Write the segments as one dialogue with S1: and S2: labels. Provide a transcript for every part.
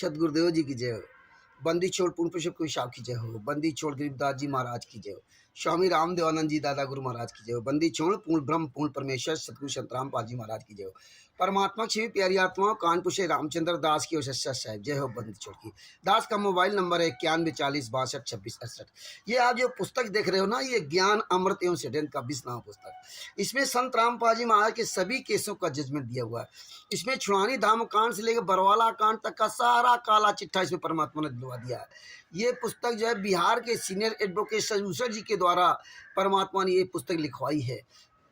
S1: सदगुरुदेव जी की जय हो। बंदी छोड़ पूर्ण पुरुषों को साहब की जय हो। बंदी छोड़ गरीबदास जी महाराज की जय हो। स्वामी रामदेवानंद जी दादा गुरु महाराज की जय हो। बंदी छोड़ पूर्ण ब्रह्म पूर्ण परमेश्वर सतगुरु संत रामपाल जी महाराज की जय हो। परमात्मा छिवी प्यारी आत्माओं कानपुर से रामचंद्र दास की सच्चा साहब जय हो। बंदी छोड़ की दास का मोबाइल नंबर है 9140622668। ये आप जो पुस्तक देख रहे हो ना, ये ज्ञान अमृत एवं षड्यंत्र का 20वां पुस्तक। इसमें संत रामपाल जी महाराज के सभी केसों का जजमेंट दिया हुआ है। इसमें छुड़ानी धाम कांड से लेकर बरवाला कांड तक का सारा काला चिट्ठा इसमें परमात्मा ने दिलवा दिया है। ये पुस्तक जो है बिहार के सीनियर एडवोकेट सजभूषण जी के द्वारा परमात्मा ने ये पुस्तक लिखवाई है।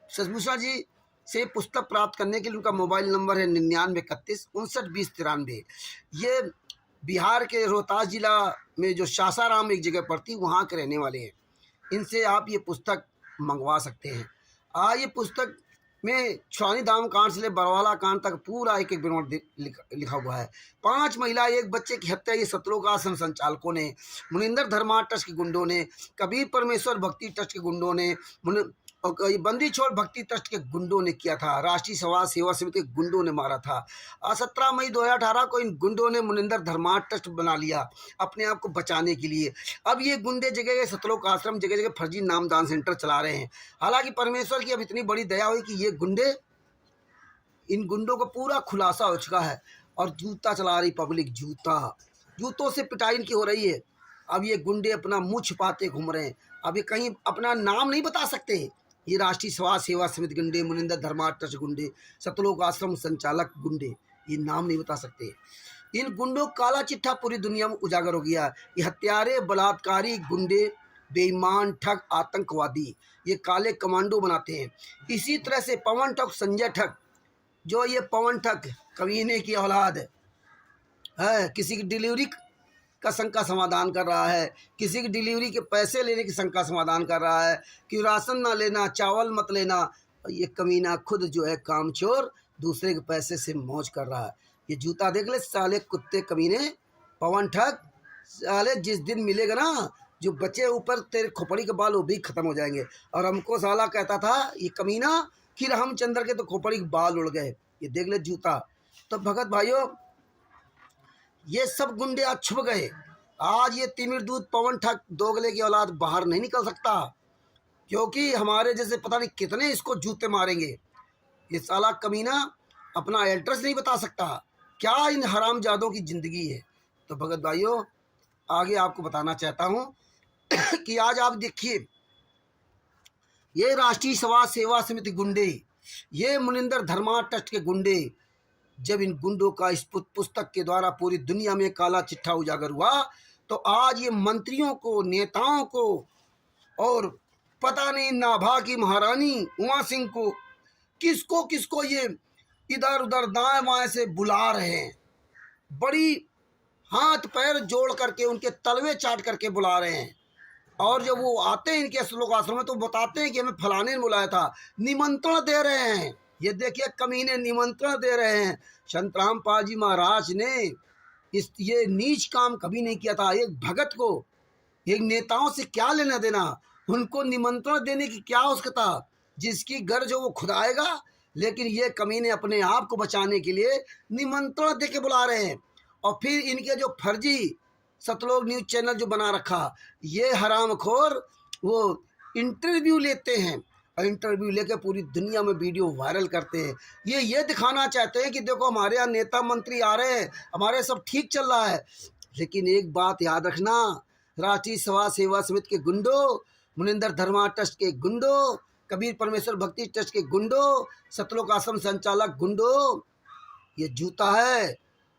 S1: सजभूषण जी से पुस्तक प्राप्त करने के लिए उनका मोबाइल नंबर है 9931592093। ये बिहार के रोहतास जिला में जो सासाराम एक जगह पड़ती वहाँ के रहने वाले हैं। इनसे आप ये पुस्तक मंगवा सकते हैं। ये पुस्तक में छुड़ानी धाम कांड से ले बरवाला कांड तक पूरा एक एक विवरण लिखा हुआ है। 5 महिला 1 बच्चे की हत्या ये सतलोक आश्रम संचालकों ने, मुनिंदर धर्मा ट्रस्ट के गुंडों ने, कबीर परमेश्वर भक्ति ट्रस्ट के गुंडों ने, और बंदी छोड़ भक्ति ट्रस्ट के गुंडों ने किया था। राष्ट्रीय समाज सेवा समिति के गुंडों ने मारा था। 17 मई 2018 को इन गुंडों ने मुनिंदर धर्मा ट्रस्ट बना लिया अपने आप को बचाने के लिए। अब ये गुंडे जगह जगह सतलोक आश्रम जगह जगह फर्जी नामदान सेंटर चला रहे हैं। हालांकि परमेश्वर की अब इतनी बड़ी दया हुई कि ये गुंडे, इन गुंडों का पूरा खुलासा हो चुका है और जूता चला रही पब्लिक, जूतों से पिटाई इनकी हो रही है। अब ये गुंडे अपना मुँह छिपाते घूम रहे हैं। अब ये कहीं अपना नाम नहीं बता सकते। ये राष्ट्रीय समाज सेवा समिति गुंडे, मुनिंदर धर्मा ट्रस्ट गुंडे, सतलोक आश्रम संचालक गुंडे, ये नाम नहीं बता सकते। इन गुंडों काला चिट्ठा पूरी दुनिया में उजागर हो गया। ये हत्यारे, बलात्कारी, गुंडे, बेईमान, ठग, आतंकवादी, ये काले कमांडो बनाते हैं। इसी तरह से पवन ठग, संजय ठग, जो ये पवन ठग कमीने की औलाद है, किसी की डिलीवरी का शंका समाधान कर रहा है, किसी की डिलीवरी के पैसे लेने की शंका समाधान कर रहा है कि राशन ना लेना, चावल मत लेना। ये कमीना खुद जो है कामचोर, दूसरे के पैसे से मौज कर रहा है। ये जूता देख ले साले कुत्ते कमीने, पवन ठग साले, जिस दिन मिलेगा ना जो बचे ऊपर तेरे खोपड़ी के बाल वो भी खत्म हो जाएंगे। और हमको साला कहता था ये कमीना कि रामचंद्र के तो खोपड़ी के बाल उड़ गए। ये देख ले जूता। तो भगत भाइयों, ये सब गुंडे आज छुप गए। आज ये तिमिर दूध पवन ठग दोगले की औलाद बाहर नहीं निकल सकता, क्योंकि हमारे जैसे पता नहीं कितने इसको जूते मारेंगे। ये साला कमीना अपना एड्रेस नहीं बता सकता। क्या इन हरामजादों की ज़िंदगी है। तो भगत भाइयों, आगे आपको बताना चाहता हूँ कि आज आप देखिए, ये राष्ट्रीय समाज सेवा समिति गुंडे, ये मुनिंदर धर्मा ट्रस्ट के गुंडे, जब इन गुंडों का इस पुस्तक के द्वारा पूरी दुनिया में काला चिट्ठा उजागर हुआ, तो आज ये मंत्रियों को, नेताओं को और पता नहीं नाभा की महारानी उमा सिंह को, किसको किसको ये इधर उधर दाएं बाएं से बुला रहे हैं। बड़ी हाथ पैर जोड़ करके उनके तलवे चाट करके बुला रहे हैं। और जब वो आते हैं इनके सतलोक आश्रम में तो बताते हैं कि हमें फलाने ने बुलाया था, निमंत्रण दे रहे हैं। ये देखिए कमीने निमंत्रण दे रहे हैं। संत रामपाल जी महाराज ने ये नीच काम कभी नहीं किया था। एक भगत को, एक नेताओं से क्या लेना देना, उनको निमंत्रण देने की क्या आवश्यकता। जिसकी घर जो वो खुद आएगा, लेकिन ये कमीने अपने आप को बचाने के लिए निमंत्रण दे के बुला रहे हैं। और फिर इनके जो फर्जी सतलोक न्यूज़ चैनल जो बना रखा, ये हरामखोर वो इंटरव्यू लेते हैं और इंटरव्यू लेकर पूरी दुनिया में वीडियो वायरल करते हैं। ये दिखाना चाहते हैं कि देखो हमारे यहाँ नेता मंत्री आ रहे हैं, हमारे सब ठीक चल रहा है। लेकिन एक बात याद रखना, राष्ट्रीय समाज सेवा समिति के गुंडों, मुनिंदर धर्मा ट्रस्ट के गुंडों, कबीर परमेश्वर भक्ति ट्रस्ट के गुंडों, सतलोक आश्रम संचालक गुंडों, ये जूता है।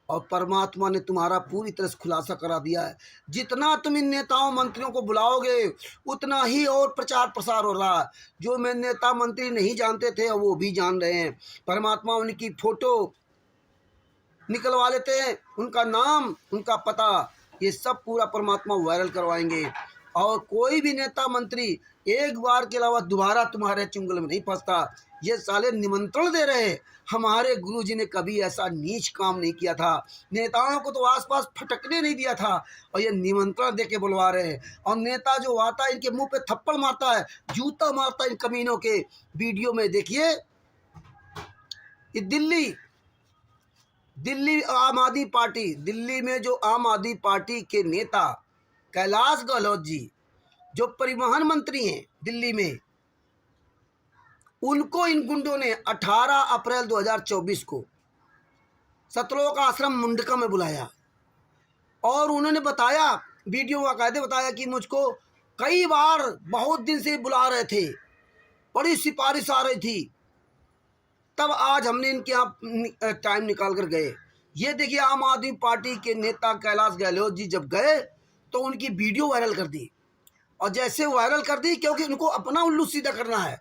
S1: और परमात्मा ने तुम्हारा पूरी तरह से खुलासा करा दिया है। जितना तुम इन नेताओं मंत्रियों को बुलाओगे, उतना ही और प्रचार प्रसार हो रहा है। जो मैं नेता मंत्री नहीं जानते थे वो भी जान रहे हैं। परमात्मा उनकी फोटो निकलवा लेते हैं, उनका नाम, उनका पता, ये सब पूरा परमात्मा वायरल करवाएंगे। और कोई भी नेता मंत्री एक बार के अलावा दोबारा तुम्हारे चुंगल में नहीं फंसता। ये साले निमंत्रण दे रहे हैं। हमारे गुरुजी ने कभी ऐसा नीच काम नहीं किया था। नेताओं को तो आसपास फटकने नहीं दिया था, और ये निमंत्रण दे के बुलवा रहे हैं। और नेता जो आता है इनके मुंह पे थप्पड़ मारता है, जूता मारता है इन कमीनों के। वीडियो में देखिए, ये दिल्ली आम आदमी पार्टी, दिल्ली में जो आम आदमी पार्टी के नेता कैलाश गहलोत जी जो परिवहन मंत्री हैं दिल्ली में, उनको इन गुंडों ने 18 अप्रैल 2024 को सतलोक आश्रम मुंडका में बुलाया और उन्होंने बताया, वीडियो बाकायदे बताया कि मुझको कई बार बहुत दिन से बुला रहे थे, बड़ी सिफारिश आ रही थी, तब आज हमने इनके यहाँ टाइम निकाल कर गए। ये देखिए आम आदमी पार्टी के नेता कैलाश गहलोत जी जब गए तो उनकी वीडियो वायरल कर दी, और जैसे वायरल कर दी क्योंकि उनको अपना उल्लू सीधा करना है,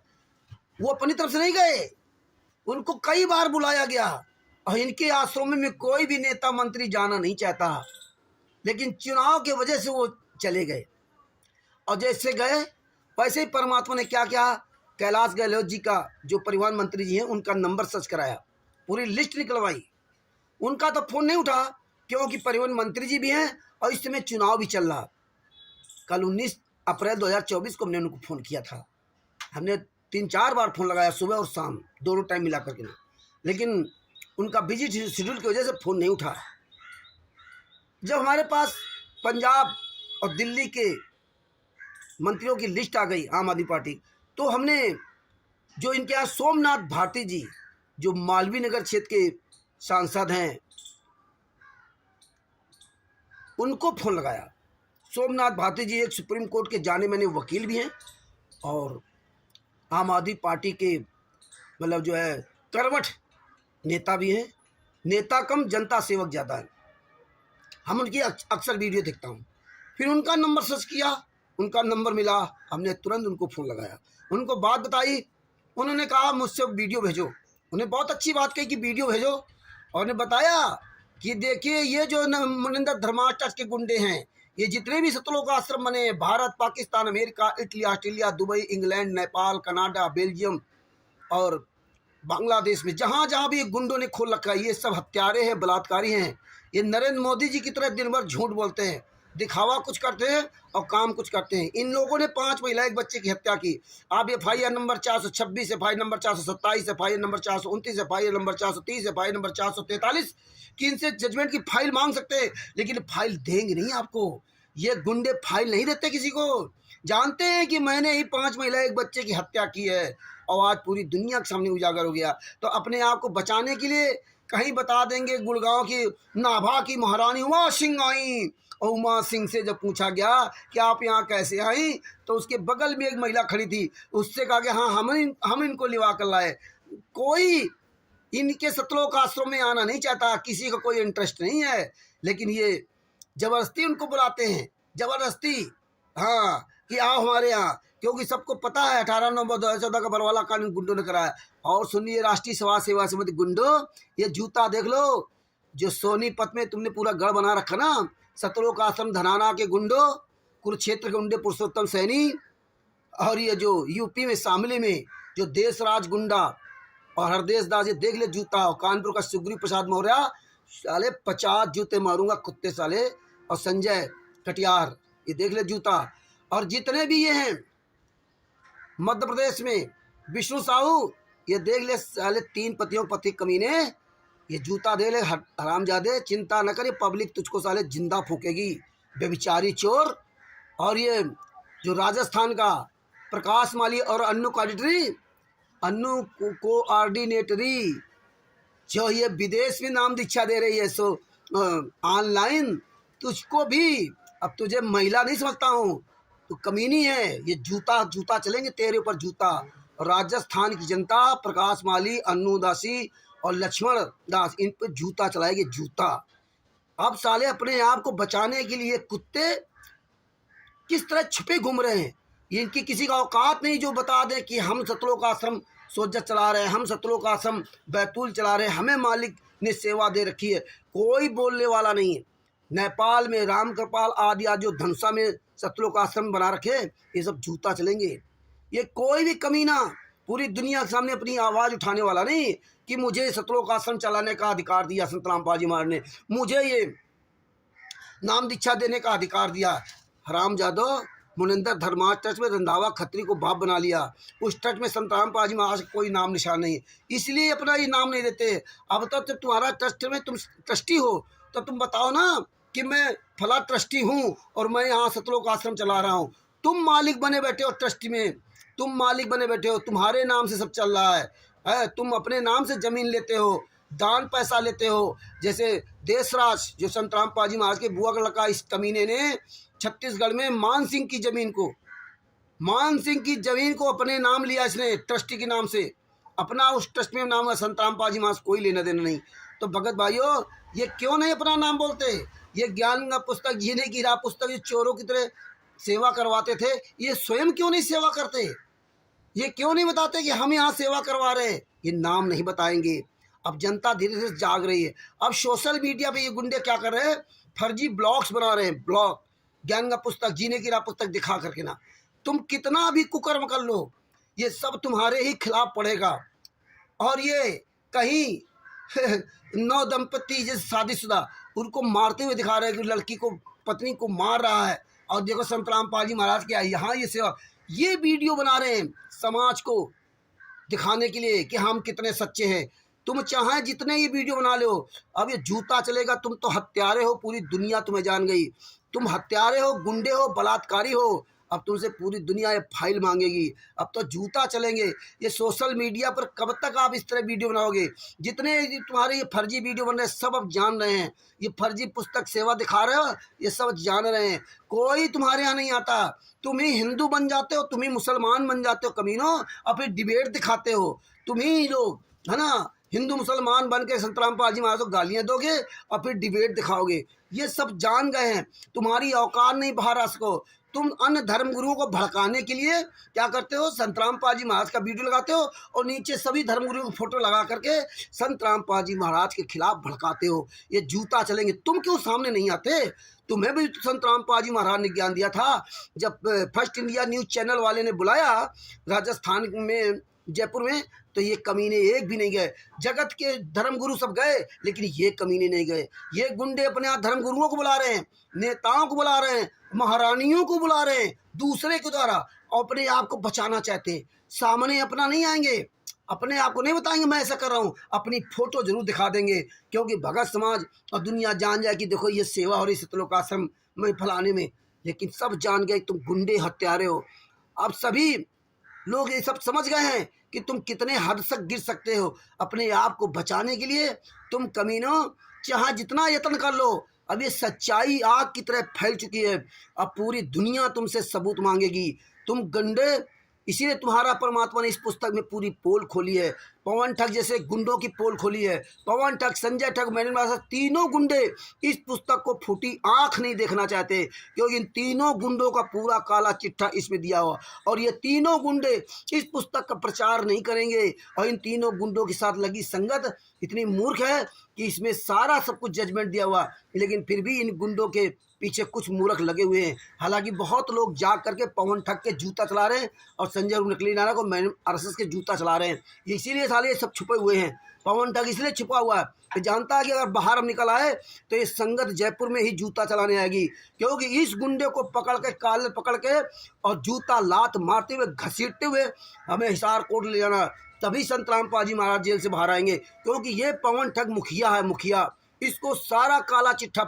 S1: वो अपनी तरफ से नहीं गए, उनको कई बार बुलाया गया और इनके आश्रम में कोई भी नेता मंत्री जाना नहीं चाहता, लेकिन चुनाव की वजह से वो चले गए। और जैसे गए वैसे ही परमात्मा ने क्या किया, कैलाश गहलोत जी का जो परिवहन मंत्री जी हैं उनका नंबर सर्च कराया, पूरी लिस्ट निकलवाई, उनका तो फ़ोन नहीं उठा क्योंकि परिवहन मंत्री जी भी हैं और इस समय चुनाव भी चल रहा। कल 19 अप्रैल 2024 को हमने उनको फ़ोन किया था, हमने 3-4 बार फ़ोन लगाया, सुबह और शाम दोनों टाइम मिला करके, लेकिन उनका बिजी शेड्यूल की वजह से फ़ोन नहीं उठा। जब हमारे पास पंजाब और दिल्ली के मंत्रियों की लिस्ट आ गई आम आदमी पार्टी, तो हमने जो इनके यहाँ सोमनाथ भारती जी जो मालवीय नगर क्षेत्र के सांसद हैं उनको फ़ोन लगाया। सोमनाथ भारती जी एक सुप्रीम कोर्ट के जाने माने वकील भी हैं और आम आदमी पार्टी के मतलब जो है करवट नेता भी हैं, नेता कम जनता सेवक ज़्यादा है। हम उनकी अक्सर वीडियो देखता हूँ। फिर उनका नंबर सर्च किया, उनका नंबर मिला, हमने तुरंत उनको फ़ोन लगाया, उनको बात बताई, उन्होंने कहा मुझसे वीडियो भेजो, उन्हें बहुत अच्छी बात कही कि वीडियो भेजो, और उन्हें बताया कि देखिए ये जो मनिंदर धर्माष्टक के गुंडे हैं, ये जितने भी सतलोक आश्रम बने, Bharat, Pakistan, America, Italy, Australia, Dubai, England, Nepal, Canada, Belgium और बांग्लादेश में जहाँ जहाँ भी गुंडों ने खोल रखा है, ये सब हत्यारे हैं, बलात्कारी हैं। ये नरेंद्र मोदी जी की तरह दिन भर झूठ बोलते हैं, दिखावा कुछ करते हैं और काम कुछ करते हैं। इन लोगों ने 5 महिला एक बच्चे की हत्या की। आप FIR number 426, FIR number 427, FIR number 429, FIR number 430, FIR number 443 कि इनसे जजमेंट की फाइल मांग सकते हैं, लेकिन फाइल देंगे नहीं आपको। ये गुंडे फाइल नहीं देते किसी को, जानते हैं कि मैंने ही 5 महिला एक बच्चे की हत्या की है और आज पूरी दुनिया के सामने उजागर हो गया। तो अपने आप को बचाने के लिए कहीं बता देंगे गुड़गांव की नाभा की महारानी उमा सिंह आई, और उमा सिंह से जब पूछा गया कि आप यहाँ कैसे आई, तो उसके बगल में एक महिला खड़ी थी, उससे कहा कि हाँ हम इनको लिवा कर लाए। कोई इनके सतलोक आश्रम में आना नहीं चाहता, किसी का कोई इंटरेस्ट नहीं है, लेकिन ये ज़बरदस्ती उनको बुलाते हैं, ज़बरदस्ती, हाँ कि आओ हमारे यहाँ, क्योंकि सबको पता है 18 नवंबर 2014 का बरवाला कानून गुंडों ने कराया। और सुनिए राष्ट्रीय समाज सेवा समिति गुंडो, ये जूता देख लो जो सोनीपत में तुमने पूरा गढ़ बना रखा ना, सतलोक आश्रम धनाना के गुंडो, कुरुक्षेत्र के गुंडे पुरुषोत्तम सैनी, और ये जो यूपी में शामली में जो देशराज गुंडा और हरदेश दास, ये देख ले जूता। और कानपुर का सुग्रीव प्रसाद मौर्य, साले 50 जूते मारूंगा कुत्ते साले। और संजय कटियार, ये देख ले जूता। और जितने भी ये हैं मध्य प्रदेश में, विष्णु साहू, ये देख ले साले 3 पतियों पति कमीने, ये जूता दे ले हरामजादे, चिंता न करे पब्लिक तुझको साले जिंदा फूकेगी बेबिचारी चोर। और ये जो राजस्थान का प्रकाश माली और अन्नू कोऑर्डिनेटरी जो ये विदेश में नाम दीक्षा दे रही है, सो ऑनलाइन, तुझको भी अब तुझे महिला नहीं समझता हूँ, तो कमीनी है। ये जूता चलेंगे तेरे ऊपर जूता। राजस्थान की जनता प्रकाश माली, अन्नू दासी और लक्ष्मण दास, इन पर जूता चलाएंगे जूता। अब साले अपने आप को बचाने के लिए कुत्ते किस तरह छुपे घूम रहे हैं, इनकी किसी का औकात नहीं जो बता दें कि हम सतलोक आश्रम सोजत चला रहे हैं, हम सतलोक आश्रम बैतूल चला रहे हैं, हमें मालिक ने सेवा दे रखी है। कोई बोलने वाला नहीं है। नेपाल में राम कृपाल आदि जो धनसा में सतलोक आश्रम बना रखे, ये सब जूता चलेंगे। ये कोई भी कमीना पूरी दुनिया के सामने अपनी आवाज़ उठाने वाला नहीं कि मुझे सतलोक आश्रम चलाने का अधिकार दिया संतराम पाजी महाराज ने, मुझे ये नाम दीक्षा देने का अधिकार दिया। हराम जादो, मुनिंदर धर्मार्थ ट्रस्ट में रंधावा खत्री को बाप बना लिया। उस ट्रस्ट में संतराम पाजी महाराज का कोई नाम निशान नहीं है, इसलिए अपना ये नाम नहीं देते। अब तो जब तुम्हारा ट्रस्ट में तुम ट्रस्टी हो तो तुम बताओ ना कि मैं फला ट्रस्टी हूँ और मैं यहाँ सतलोक आश्रम चला रहा हूँ। तुम मालिक बने बैठे हो ट्रस्टी में, तुम मालिक बने बैठे हो, तुम्हारे नाम से सब चल रहा है। तुम अपने नाम से ज़मीन लेते हो, दान पैसा लेते हो। जैसे देशराज जो संतराम पाजी महाराज के बुआ का लड़का, इस कमीने ने छत्तीसगढ़ में मान सिंह की ज़मीन को अपने नाम लिया, इसने ट्रस्टी के नाम से अपना, उस ट्रस्ट में नाम है संतराम पाजी महाराज, कोई लेना देना नहीं। तो भगत भाइयों, ये क्यों नहीं अपना नाम बोलते? ये ज्ञान का पुस्तक, जीने की राह पुस्तक, ये चोरों की तरह सेवा करवाते थे, ये स्वयं क्यों नहीं सेवा करते? ये क्यों नहीं बताते कि हम यहाँ सेवा करवा रहे हैं? ये नाम नहीं बताएंगे। अब जनता धीरे धीरे जाग रही है। अब सोशल मीडिया पे ये गुंडे क्या कर रहे हैं? फर्जी ब्लॉग्स बना रहे हैं, ब्लॉग, ज्ञान का पुस्तक, जीने की राह पुस्तक दिखा करके ना। तुम कितना भी कुकर्म कर लो, ये सब तुम्हारे ही खिलाफ पड़ेगा। और ये कहीं नौ दंपति जैसे शादीशुदा, उनको मारते हुए दिखा रहे हैं कि लड़की को, पत्नी को मार रहा है, और देखो संतराम पाजी महाराज के यहाँ ये सेवा, ये वीडियो बना रहे हैं समाज को दिखाने के लिए कि हम कितने सच्चे हैं। तुम चाहे जितने ये वीडियो बना लो, अब ये जूता चलेगा। तुम तो हत्यारे हो, पूरी दुनिया तुम्हें जान गई। तुम हत्यारे हो, गुंडे हो, बलात्कारी हो। अब तुमसे पूरी दुनिया ये फाइल मांगेगी। अब तो जूता चलेंगे। ये सोशल मीडिया पर कब तक आप इस तरह वीडियो बनाओगे? जितने तुम्हारे ये फर्जी वीडियो बन रहे हैं, सब अब जान रहे हैं। ये फर्जी पुस्तक सेवा दिखा रहे हो, ये सब जान रहे हैं। कोई तुम्हारे यहाँ नहीं आता। तुम ही हिंदू बन जाते हो, तुम ही मुसलमान बन जाते हो कमीनों, और फिर डिबेट दिखाते हो। तुम ही लोग, है ना, हिंदू मुसलमान बन के संतराम पाजी महाराज को गालियाँ दोगे और फिर डिबेट दिखाओगे। ये सब जान गए हैं, तुम्हारी औकात नहीं बाहर आ सको। तुम अन्य धर्म गुरुओं को भड़काने के लिए क्या करते हो? संतराम पाजी महाराज का वीडियो लगाते हो और नीचे सभी धर्म गुरुओं की फोटो लगा करके संतराम पाजी महाराज के खिलाफ भड़काते हो। ये जूता चलेंगे। तुम क्यों सामने नहीं आते? तुम्हें भी संतराम पाजी महाराज ने ज्ञान दिया था। जब फर्स्ट इंडिया न्यूज़ चैनल वाले ने बुलाया राजस्थान में, जयपुर में, तो ये कमीने एक भी नहीं गए। जगत के धर्मगुरु सब गए, लेकिन ये कमीने नहीं गए। ये गुंडे अपने यहाँ धर्मगुरुओं को बुला रहे हैं, नेताओं को बुला रहे हैं, महारानियों को बुला रहे हैं दूसरे के द्वारा, अपने आप को बचाना चाहते हैं। सामने अपना नहीं आएंगे, अपने आप को नहीं बताएंगे मैं ऐसा कर रहा हूँ, अपनी फोटो जरूर दिखा देंगे, क्योंकि भगत समाज और दुनिया जान जाए कि देखो ये सेवा हो रही सतलोक आश्रम में फलाने में। लेकिन सब जान गए तुम गुंडे हत्यारे हो। अब सभी लोग ये सब समझ गए हैं कि तुम कितने हद तक गिर सकते हो। अपने आप को बचाने के लिए तुम कमीनों चाहे जितना यत्न कर लो, अब ये सच्चाई आग की तरह फैल चुकी है। अब पूरी दुनिया तुमसे सबूत मांगेगी। तुम गुंडे, इसीलिए तुम्हारा परमात्मा ने इस पुस्तक में पूरी पोल खोली है। पवन ठग जैसे गुंडों की पोल खोली है। पवन ठग, संजय ठग, मैंने तीनों गुंडे इस पुस्तक को फूटी आंख नहीं देखना चाहते, क्योंकि इन तीनों गुंडों का पूरा काला चिट्ठा इसमें दिया हुआ। और ये तीनों गुंडे इस पुस्तक का प्रचार नहीं करेंगे। और इन तीनों गुंडों के साथ लगी संगत इतनी मूर्ख है कि इसमें सारा सब कुछ जजमेंट दिया हुआ, लेकिन फिर भी इन गुंडों के पीछे कुछ मूर्ख लगे हुए हैं। हालांकि बहुत लोग जाग करके पवन ठग के जूता चला रहे हैं और संजय नकली नारा को आरएसएस के जूता चला रहे हैं। इसीलिए साले सब छुपे हुए हैं। पवन ठग इसलिए छुपा हुआ है कि जानता है कि अगर बाहर हम निकल आए तो ये संगत जयपुर में ही जूता चलाने आएगी, क्योंकि इस गुंडे को पकड़ के, काले पकड़ के और जूता लात मारते हुए, घसीटते हुए हमें हिसार कोट ले जाना, तभी संतराम पाजी महाराज जेल से बाहर आएंगे। क्योंकि ये पवन ठग मुखिया है, मुखिया। इसको सारा काला चिट्ठा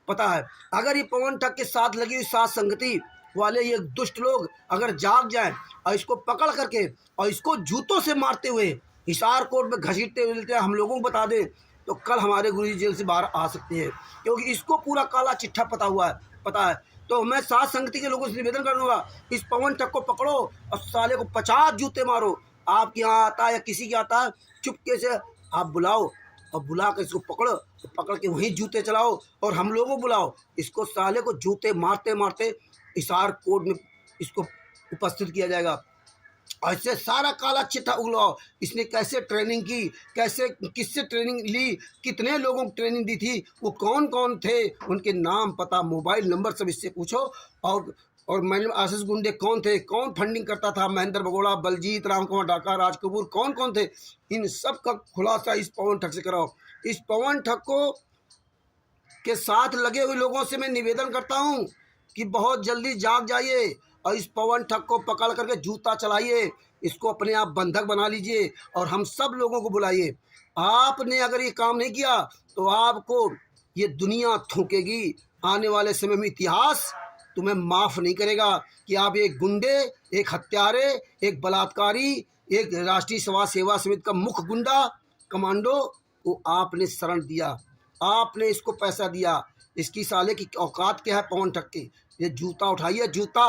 S1: पता है। अगर ये पवन ठग के साथ लगी हुई साथ संगति वाले ये दुष्ट लोग अगर जाग जाएं और इसको पकड़ करके और इसको जूतों से मारते हुए हिसार कोट में घसीटते हुए हम लोगों को बता दें, तो कल हमारे गुरुजी जेल से बाहर आ सकते हैं, क्योंकि इसको पूरा काला चिट्ठा पता है। तो मैं साथ संगति के लोगों से निवेदन करूँगा, इस पवन ठग को पकड़ो और साले को 50 जूते मारो। आपके यहाँ आता है या किसी के आता है, चुपके से आप बुलाओ और बुला कर इसको पकड़ो, तो पकड़ के वहीं जूते चलाओ और हम लोगों को बुलाओ। इसको साले को जूते मारते मारते हिसार कोर्ट में इसको उपस्थित किया जाएगा। ऐसे सारा काला चिट्ठा उगलाओ। इसने कैसे ट्रेनिंग की, कैसे किससे ट्रेनिंग ली, कितने लोगों को ट्रेनिंग दी थी, वो कौन कौन थे, उनके नाम, पता, मोबाइल नंबर सब इससे पूछो। और मैंने आशीष गुंडे कौन थे, कौन फंडिंग करता था, महेंद्र बगोड़ा, बलजीत, राम कुमार डाका, राज कपूर, कौन कौन थे, इन सब का खुलासा इस पवन ठग से कराओ। इस पवन ठग को के साथ लगे हुए लोगों से मैं निवेदन करता हूँ कि बहुत जल्दी जाग जाइए और इस पवन ठग को पकड़ करके जूता चलाइए, इसको अपने आप बंधक बना लीजिए और हम सब लोगों को बुलाइए। आपने अगर ये काम नहीं किया तो आपको ये दुनिया थूकेगी। आने वाले समय में इतिहास तुम्हें माफ़ नहीं करेगा कि आप एक गुंडे, एक हत्यारे, एक बलात्कारी, एक राष्ट्रीय समाज सेवा समिति का मुख्य गुंडा कमांडो को आपने शरण दिया, आपने इसको पैसा दिया। इसकी साले की औकात क्या है पवन ठग की? ये जूता उठाइए, जूता।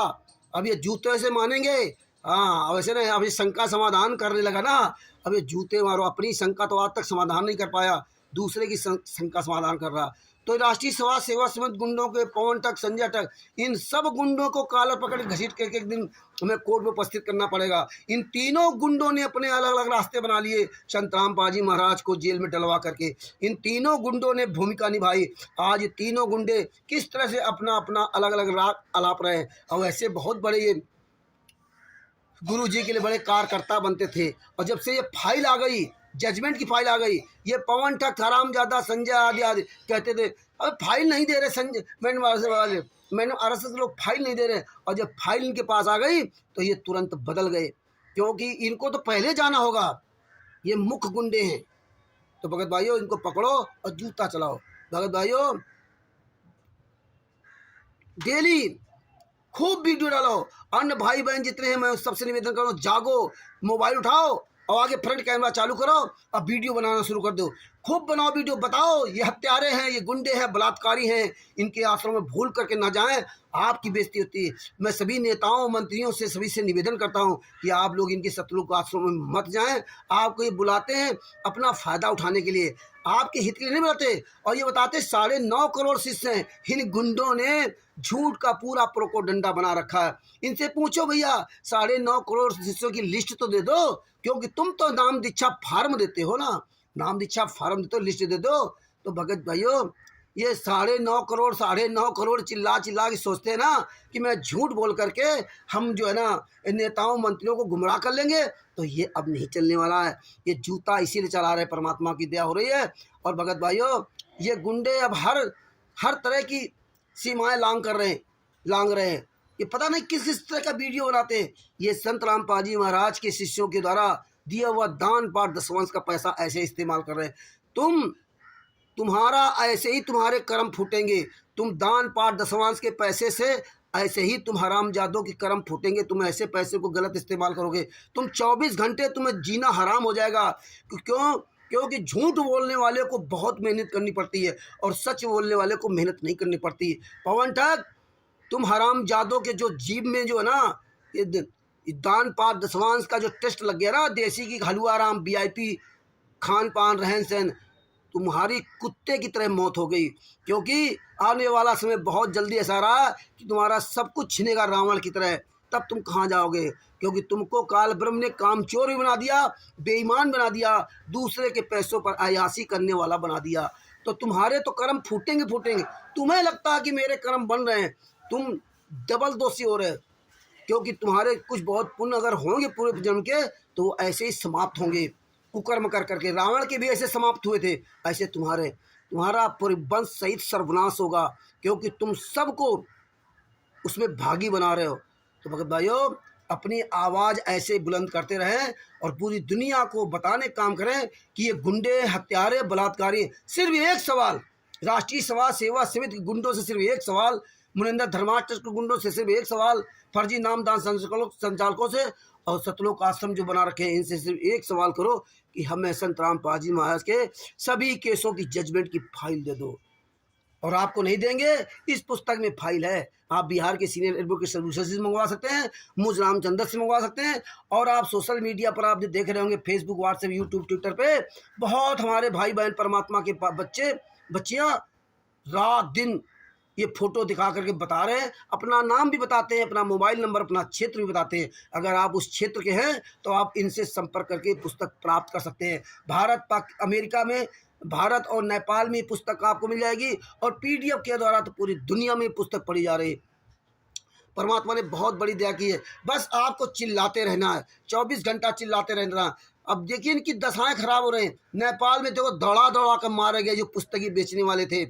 S1: अब ये जूते से मानेंगे? हाँ, वैसे ना अब ये शंका समाधान करने लगा ना, अब ये जूते मारो। अपनी शंका तो आज तक समाधान नहीं कर पाया, दूसरे की शंका समाधान कर रहा। तो राष्ट्रीय समाज सेवा समिति गुंडों के पवन ठग, संजय ठग, इन सब गुंडों को कालर पकड़ घसीट के एक दिन हमें कोर्ट में उपस्थित करना पड़ेगा। इन तीनों गुंडों ने अपने अलग अलग रास्ते बना लिए संतराम पाजी महाराज को जेल में डलवा करके। इन तीनों गुंडों ने भूमिका निभाई। आज ये तीनों गुंडे किस तरह से अपना अपना अलग अलग राग अलाप रहे हैं। और ऐसे बहुत बड़े ये गुरु जी के लिए बड़े कार्यकर्ता बनते थे। और जब से ये फाइल आ गई, जजमेंट की फाइल आ गई, ये पवन ठग, हरामजादा, संजय आदि आदि कहते थे अब फाइल नहीं दे रहे संजय, मैंने आरएसएस लोग फाइल नहीं दे रहे। और जब फाइल इनके पास आ गई तो ये तुरंत बदल गए, क्योंकि इनको तो पहले जाना होगा, ये मुख्य गुंडे हैं। तो भगत भाइयों, इनको पकड़ो और जूता चलाओ। भगत भाइयों, डेली खूब वीडियो डालो। अन्य भाई बहन जितने हैं, मैं सबसे निवेदन करूँ, जागो, मोबाइल उठाओ और आगे फ्रंट कैमरा चालू करो और वीडियो बनाना शुरू कर दो। खूब बनाओ वीडियो, बताओ ये हत्यारे हैं, ये गुंडे हैं, बलात्कारी हैं, इनके आश्रम में भूल करके ना जाएं, आपकी बेइज्जती होती है। मैं सभी नेताओं, मंत्रियों से, सभी से निवेदन करता हूं कि आप लोग इनके शत्रु के आश्रम में मत जाएं। आपको ये बुलाते हैं अपना फ़ायदा उठाने के लिए, आपके हित के लिए नहीं बुलाते। और ये बताते 9.5 करोड़ शिष्य हैं। इन गुंडों ने झूठ का पूरा प्रोपोगंडा बना रखा है। इनसे पूछो भैया, 9.5 करोड़ शिष्यों की लिस्ट तो दे दो, क्योंकि तुम तो नाम दीक्षा फार्म देते हो ना, नाम दीक्षा फार्म देते हो, लिस्ट दे दो। तो भगत भाइयों, ये 9.5 करोड़ चिल्ला चिल्ला के सोचते हैं ना कि मैं झूठ बोल करके हम जो है ना नेताओं मंत्रियों को गुमराह कर लेंगे, तो ये अब नहीं चलने वाला है। ये जूता इसीलिए चला रहे, परमात्मा की दया हो रही है। और भगत भाइयों, ये गुंडे अब हर तरह की सीमाएं लांग रहे हैं। ये पता नहीं किस किस तरह का वीडियो बनाते हैं। ये संत राम पाजी महाराज के शिष्यों के द्वारा दिया हुआ दान पाठ दशवंश का पैसा ऐसे इस्तेमाल कर रहे हैं। तुम्हारा ऐसे ही तुम्हारे कर्म फूटेंगे। तुम दान पाठ दशवांश के पैसे से ऐसे ही तुम हरामजादों के कर्म फूटेंगे। तुम ऐसे पैसे को गलत इस्तेमाल करोगे, तुम 24 घंटे तुम्हें जीना हराम हो जाएगा। क्योंकि झूठ बोलने वाले को बहुत मेहनत करनी पड़ती है और सच बोलने वाले को मेहनत नहीं करनी पड़ती। पवन ठग, तुम हरामजादों के जो जीभ में जो है ना ये दान पाठ दशवांश का जो टेस्ट लग गया ना, देसी की हलवा राम, VIP खान पान, रहन सहन, तुम्हारी कुत्ते की तरह मौत हो गई। क्योंकि आने वाला समय बहुत जल्दी ऐसा रहा कि तुम्हारा सब कुछ छिनेगा रावण की तरह। तब तुम कहाँ जाओगे? क्योंकि तुमको काल ब्रह्म ने कामचोर भी बना दिया, बेईमान बना दिया, दूसरे के पैसों पर अयासी करने वाला बना दिया। तो तुम्हारे तो कर्म फूटेंगे। तुम्हें लगता है कि मेरे कर्म बन रहे हैं, तुम डबल दोषी हो रहे हो। क्योंकि तुम्हारे कुछ बहुत पुण्य अगर होंगे पूरे जन्म के, तो वो ऐसे ही समाप्त होंगे कुकर्म कर करके। रावण के भी ऐसे समाप्त हुए थे, ऐसे तुम्हारा पूरे वंश सहित सर्वनाश होगा, क्योंकि तुम सबको उसमें भागी बना रहे हो। तो भगत भाइयों, अपनी आवाज़ ऐसे बुलंद करते रहें और पूरी दुनिया को बताने का काम करें कि ये गुंडे, हत्यारे, बलात्कारी। सिर्फ एक सवाल राष्ट्रीय समाज सेवा समिति के गुंडों से, सिर्फ एक सवाल मुनिंदर धर्माष्टक के गुंडों से, सिर्फ एक सवाल फर्जी नामदान संचालकों से और सतलोक आश्रम जो बना रखे हैं इनसे सिर्फ एक सवाल करो कि हमें संत राम पाजी महाराज के सभी केसों की जजमेंट की फाइल दे दो। और आपको नहीं देंगे, इस पुस्तक में फाइल है। आप बिहार के सीनियर एडवोकेट सर्विसेज से मंगवा सकते हैं, मुझ रामचंद्र से मंगवा सकते हैं। और आप सोशल मीडिया पर आप जो देख रहे होंगे, फेसबुक, व्हाट्सएप, यूट्यूब, ट्विटर पे बहुत हमारे भाई बहन परमात्मा के बच्चियाँ रात दिन ये फोटो दिखा करके बता रहे हैं, अपना नाम भी बताते हैं, अपना मोबाइल नंबर, अपना क्षेत्र भी बताते हैं। अगर आप उस क्षेत्र के हैं तो आप इनसे संपर्क करके पुस्तक प्राप्त कर सकते हैं। अमेरिका में, भारत और नेपाल में पुस्तक आपको मिल जाएगी और PDF के द्वारा तो पूरी दुनिया में पुस्तक पढ़ी जा रही है। परमात्मा ने बहुत बड़ी दया की है। बस आपको चिल्लाते रहना है, 24 घंटा चिल्लाते रहना। अब देखिए इनकी दशाएं खराब हो रही हैं। नेपाल में देखो दौड़ा कर मारे गए जो पुस्तकें बेचने वाले थे,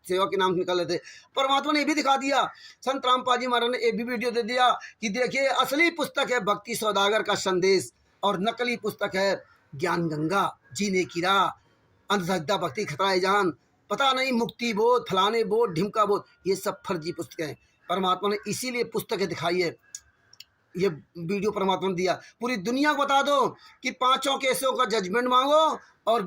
S1: सेवा के नाम निकाल लेते। परमात्मा ने ये भी दिखा दिया, संत रामपाल जी महाराज ने ये भी वीडियो दे दिया कि देखिए असली पुस्तक है भक्ति सौदागर का संदेश और नकली पुस्तक है ज्ञान गंगा, जीने की राह, अंधश्रद्धा भक्ति खतरा जान, पता नहीं मुक्ति बोध, फलाने बोध, ढिमका बोध, ये सब फर्जी पुस्तकें हैं। परमात्मा ने इसीलिए पुस्तकें दिखाई है, ये वीडियो परमात्मा ने दिया। पूरी दुनिया को बता दो कि 5 केसों का जजमेंट मांगो और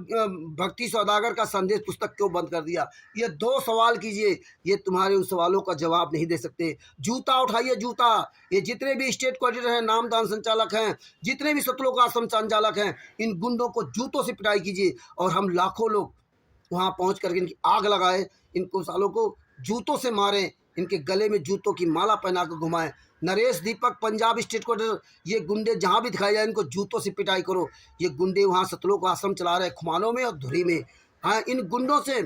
S1: भक्ति सौदागर का संदेश पुस्तक क्यों बंद कर दिया। ये 2 सवाल कीजिए, ये तुम्हारे उन सवालों का जवाब नहीं दे सकते। जूता उठाइए, जूता। ये जितने भी स्टेट कोऑर्डिनेटर हैं, नामदान संचालक हैं, जितने भी सतलोक आश्रम संचालक हैं, इन गुंडों को जूतों से पिटाई कीजिए और हम लाखों लोग वहाँ पहुँच करके इनकी आग लगाए, इनको सालों को जूतों से मारें, इनके गले में जूतों की माला पहना कर घुमाएं। नरेश दीपक पंजाब स्टेट कोऑर्डिनेटर, ये गुंडे जहाँ भी दिखाए जाए इनको जूतों से पिटाई करो। ये गुंडे वहाँ सतलोक आश्रम चला रहे हैं, खुमानों में और धुरी में। हाँ, इन गुंडों से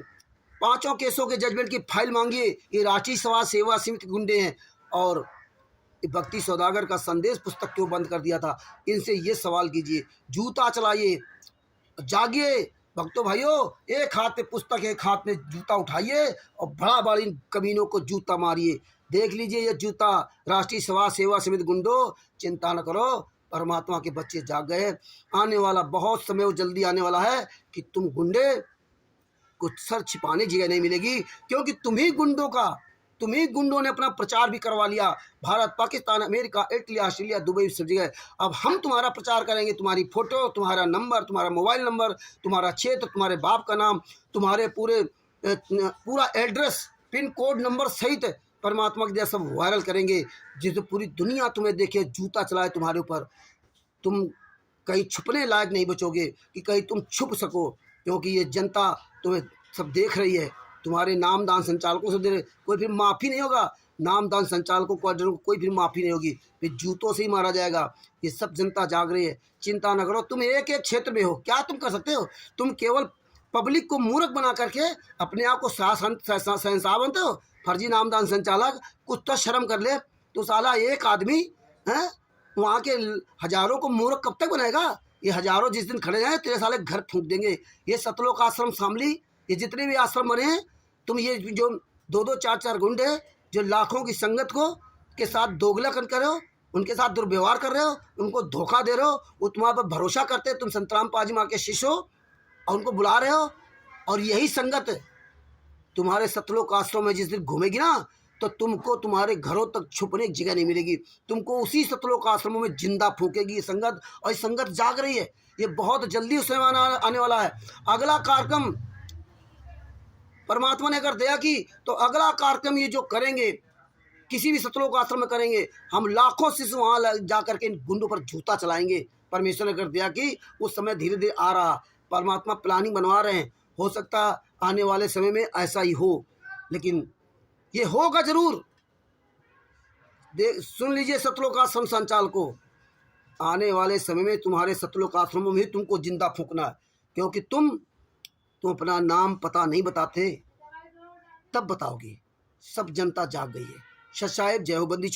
S1: 5 केसों के जजमेंट की फाइल मांगिए। ये राष्ट्रीय समाज सेवा समिति के गुंडे हैं और भक्ति सौदागर का संदेश पुस्तक क्यों बंद कर दिया था, इनसे ये सवाल कीजिए। जूता चलाइए, जागिए भक्तों भाइयों, एक हाथ में पुस्तक एक हाथ में जूता उठाइए और बड़ा बड़ा इन कमीनों को जूता मारिए। देख लीजिए ये जूता। राष्ट्रीय समाज सेवा समिति गुंडो, चिंता न करो, परमात्मा के बच्चे जाग गए। आने वाला बहुत समय वो जल्दी आने वाला है कि तुम गुंडे कुछ सर छिपाने जगह नहीं मिलेगी, क्योंकि तुम्ही गुंडों ने अपना प्रचार भी करवा लिया। Bharat, Pakistan, America, Italy, Australia, Dubai, सब जगह अब हम तुम्हारा प्रचार करेंगे। तुम्हारी फोटो, तुम्हारा नंबर, तुम्हारा मोबाइल नंबर, तुम्हारा क्षेत्र, तुम्हारे बाप का नाम, तुम्हारे पूरा एड्रेस, पिन कोड नंबर सहित परमात्मा के जैसा सब वायरल करेंगे, जिससे पूरी दुनिया तुम्हें देखे, जूता चलाए तुम्हारे ऊपर। तुम कहीं छुपने लायक नहीं बचोगे कि कहीं तुम छुप सको, क्योंकि ये जनता तुम्हें सब देख रही है। तुम्हारे नामदान संचालकों से कोई फिर माफ़ी नहीं होगा। नामदान संचालकों को कोई फिर माफ़ी नहीं होगी, फिर जूतों से ही मारा जाएगा। ये सब जनता जाग रही है, चिंता न करो। तुम एक एक क्षेत्र में हो, क्या तुम कर सकते हो? तुम केवल पब्लिक को मूर्ख बना करके अपने आप को शहंशाह बनते हो। फर्जी नामदान संचालक, कुछ तो शर्म कर ले। तो साला एक आदमी है वहाँ के हजारों को मूर्ख कब तक बनाएगा? ये हजारों जिस दिन खड़े हैं तेरे साले घर फूंक देंगे। ये सतलोक आश्रम, शामली, ये जितने भी आश्रम बने हैं, तुम ये जो 2-2, 4-4 गुंडे जो लाखों की संगत को के साथ दोगला कर रहे हो, उनके साथ दुर्व्यवहार कर रहे हो, उनको धोखा दे रहे हो, वो तुम्हारे पर भरोसा करते हैं। तुम संत रामपाल जी महाराज के शिष्य हो और उनको बुला रहे हो, और यही संगत तुम्हारे सतलोक आश्रम में जिस दिन घूमेगी ना, तो तुमको तुम्हारे घरों तक छुपने की जगह नहीं मिलेगी। तुमको उसी सतलोक आश्रमों में जिंदा फूकेगी ये संगत, और ये संगत जाग रही है। ये बहुत जल्दी उसमें आने वाला है। अगला कार्यक्रम परमात्मा ने अगर दया की तो अगला कार्यक्रम ये जो करेंगे किसी भी सतलोक आश्रम में करेंगे, हम लाखों शिष्य वहाँ जा करके इन गुंडों पर जूता चलाएंगे। परमेश्वर ने अगर दया की, उस समय धीरे धीरे आ रहा, परमात्मा प्लानिंग बनवा रहे हैं। हो सकता आने वाले समय में ऐसा ही हो, लेकिन ये होगा जरूर। सुन लीजिए सतलोक आश्रम संचालकों, आने वाले समय में तुम्हारे सतलोक आश्रमों में तुमको जिंदा फूंकना है, क्योंकि तुम अपना नाम पता नहीं बताते, तब बताओगे। सब जनता जाग गई है। सत साहेब जय हो। बंदी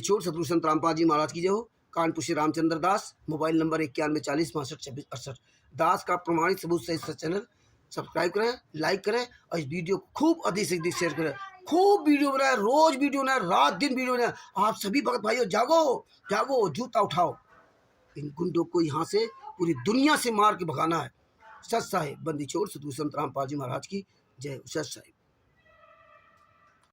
S1: छोड़ सतगुरु संत रामपाल जी महाराज की जय हो। कानपुर श्री रामचंद्र दास, मोबाइल नंबर 9140 62 26 68। दास का प्रमाणित सबूत सहित चैनल सब्सक्राइब करें, लाइक करें और इस वीडियो को खूब अधिक से अधिक शेयर करें। खूब वीडियो बनाए, रोज वीडियो बनाए, रात दिन वीडियो बनाए। आप सभी भक्त भाइयों जागो, जूता उठाओ। इन गुंडों को यहाँ से पूरी दुनिया से मार के भगाना है। सत साहेब बंदी छोड़ सतगुरु संत रामपाल जी महाराज की जय। सत साहेब।